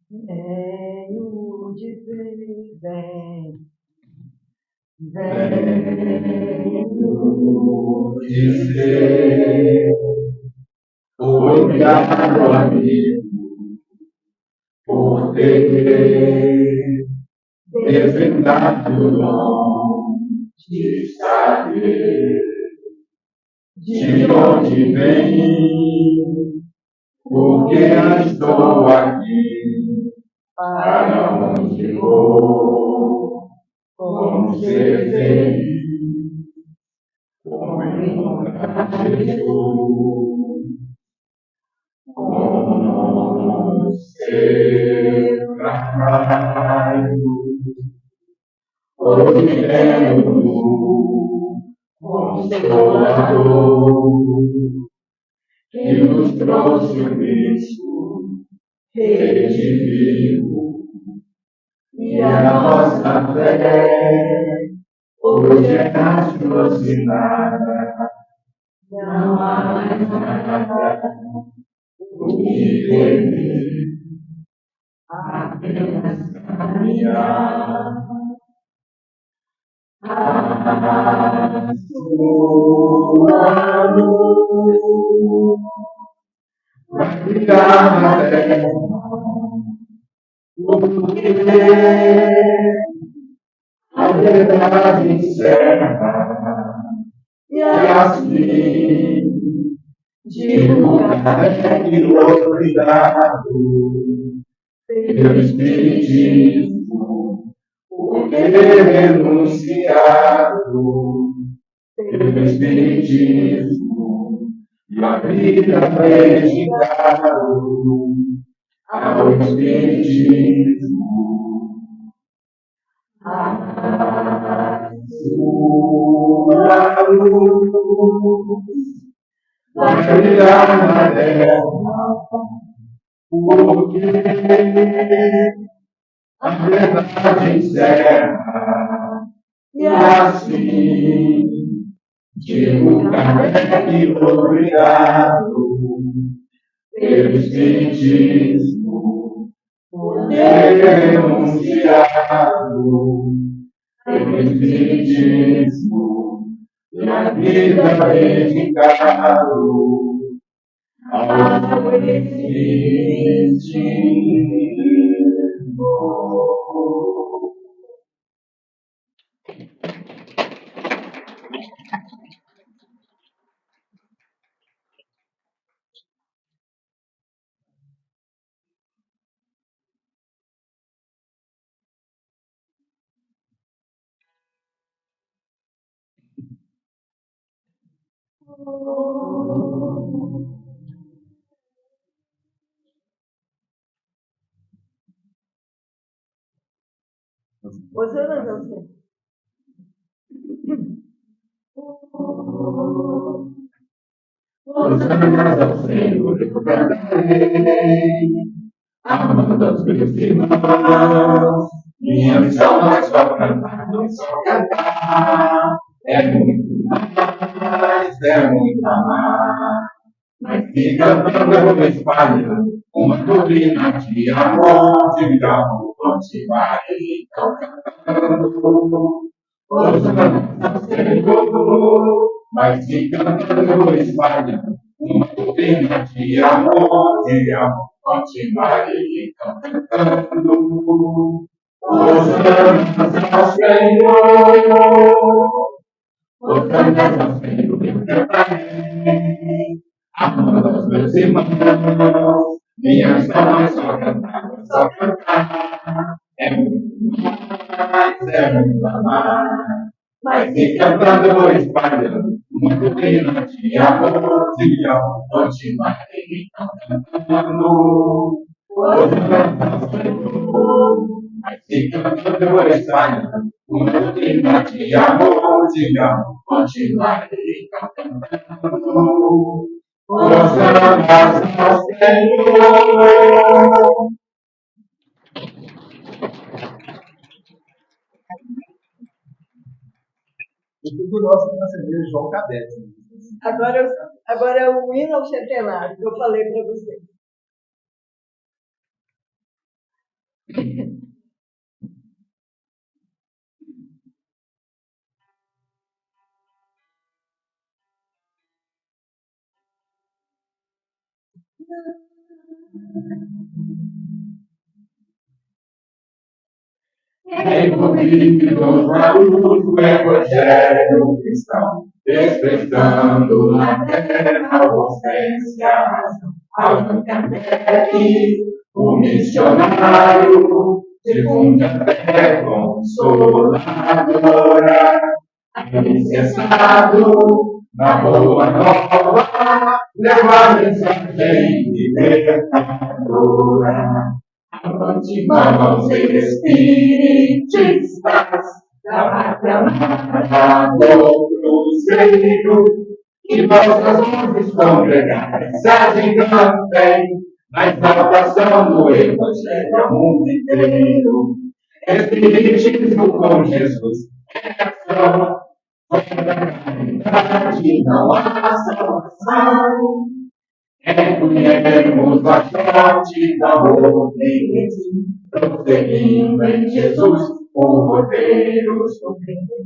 Venho dizer, vem, Venho dizer, obrigado, amigo, por ter desvendado o dom de saber de onde vem, porque eu estou aqui, para onde vou, como ser feliz, como encontrar Jesus, como ser trabalho, ordenando, consolador, que nos trouxe o Cristo redimido, e a nossa fé hoje é raciocinada, não há mais nada o que temer, apenas caminhar. A sua luz vai brilhar na terra, porque a verdade encerra, e assim divulgar é glorificado pelo Espiritismo, porque renunciado pelo Espiritismo, e a vida dedicado ao Espiritismo. A sua luz vai brilhar na terra, porque a verdade encerra, e assim Digo, carregue obrigado pelo Espiritismo, por ter denunciado pelo Espiritismo, e a vida dedicado ao Espiritismo. Você não dança. Hosanna ao Senhor, eu cantarei, amando os meus irmãos. Minha missão não é só cantar, não é só cantar. É muito mais, é muito amar. Mas se cantando eu vou espalhando uma doutrina de amor, de amor, continuarei cantando. Hosanna ao Senhor, mas se cantando eu vou espalhando uma doutrina de amor, continuarei cantando. Hosanna ao Senhor, hosanna ao Senhor, eu cantarei, amando os meus irmãos. Minha missão não é só cantar, é só cantar. É muito mais, é muito amar. Mas se cantando eu vou espalhando uma doutrina de amor, continuarei cantando. Hosanna ao Senhor, mas se cantando eu vou espalhando uma doutrina de amor, continuarei cantando. Hosanna ao Senhor. Eu fico gosto da cerveja João Cadete. Agora é o hino ao centenário que eu falei para vocês. Envolvidos na luz do Evangelho cristão, despertando na terra vocês, Allan Kardec, o missionário, difunde a fé consoladora, alicerçado na boa nova, leva a mensagem libertadora. Avante, vamos, espiritistas, da pátria amada do Cruzeiro, que vossas vozes congregadas se agigantem na exaltação do Evangelho ao mundo inteiro. Espiritismo com Jesus é ação, fora da caridade não há salvação. Recolhemos a sorte da obediência, prosseguindo em Jesus o roteiro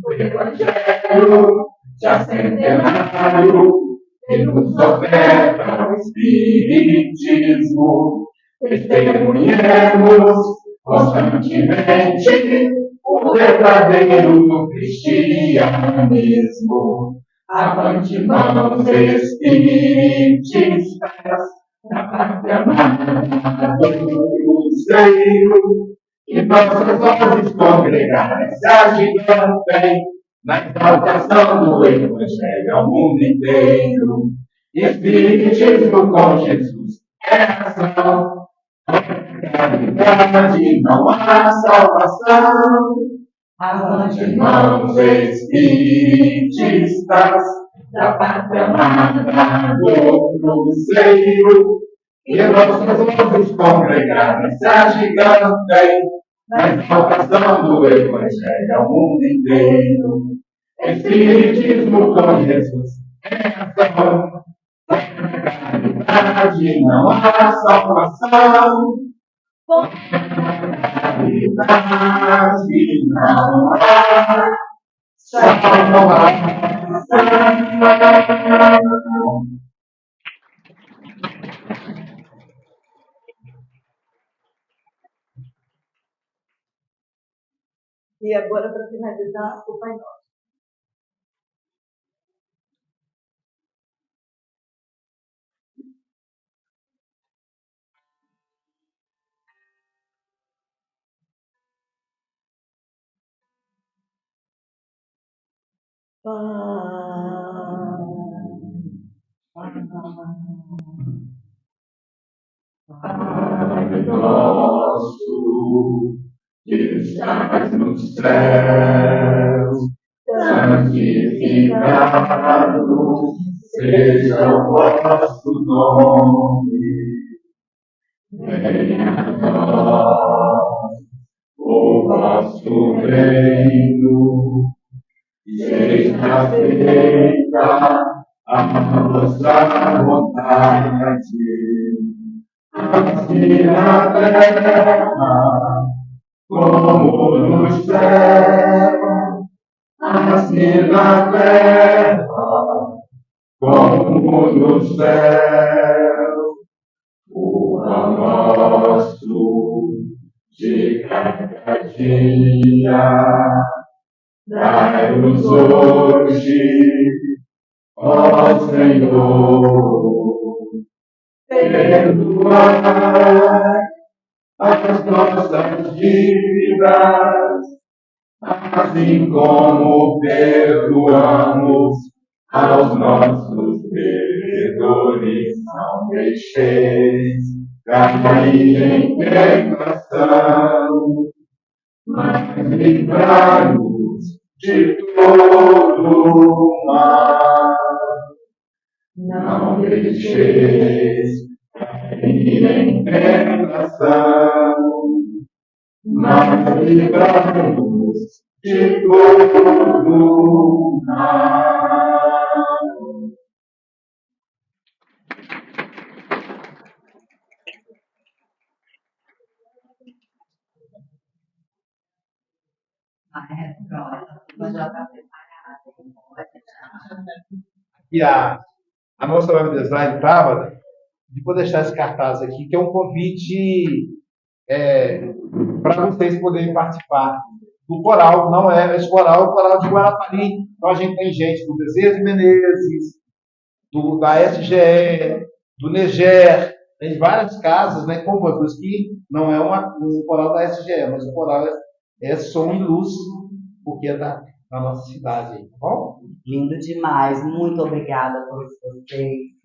do Evangelho, já centenário, que nos oferta o Espiritismo. Testemunhemos constantemente o verdadeiro cristianismo. Avante, mãos espiritistas, da pátria amada do Cruzeiro, que nossas vozes congregadas se agigantem na exaltação do Evangelho ao mundo inteiro. Espiritismo com Jesus é ação, caridade não há salvação. Avante, irmãos espiritistas, da pátria amada do Cruzeiro, que nossas vozes congregadas se agigantem na exaltação do Evangelho ao mundo inteiro. Espiritismo com Jesus é ação. Na caridade não há salvação. Na caridade não há salvação. E agora, para finalizar, o Pai Nosso. Pai nosso, que estás nos céus, santificado seja o vosso nome. Venha a nós o vosso reino, seja feita a vossa vontade, assim na terra como no céu, assim na terra como no céu. O pão nosso de cada dia dai-nos hoje, ó Senhor. Perdoai as nossas dívidas, assim como perdoamos aos nossos devedores. Não deixeis cair em tentação, mas livrai-nos de todo mal. Não deixeis cair em tentação, mas livrai-nos de todo mal. E a nossa web design estava, vou deixar esse cartaz aqui, que é um convite para vocês poderem participar do coral. Não é esse coral, é o coral de Guarapari. Então a gente tem gente do Bezerra de Menezes, da SGE, do Neger, tem várias casas, né, compositores que não é um coral da SGE, mas o coral é som e luz, porque é da nossa cidade, tá bom? Lindo demais. Muito obrigada a todos vocês.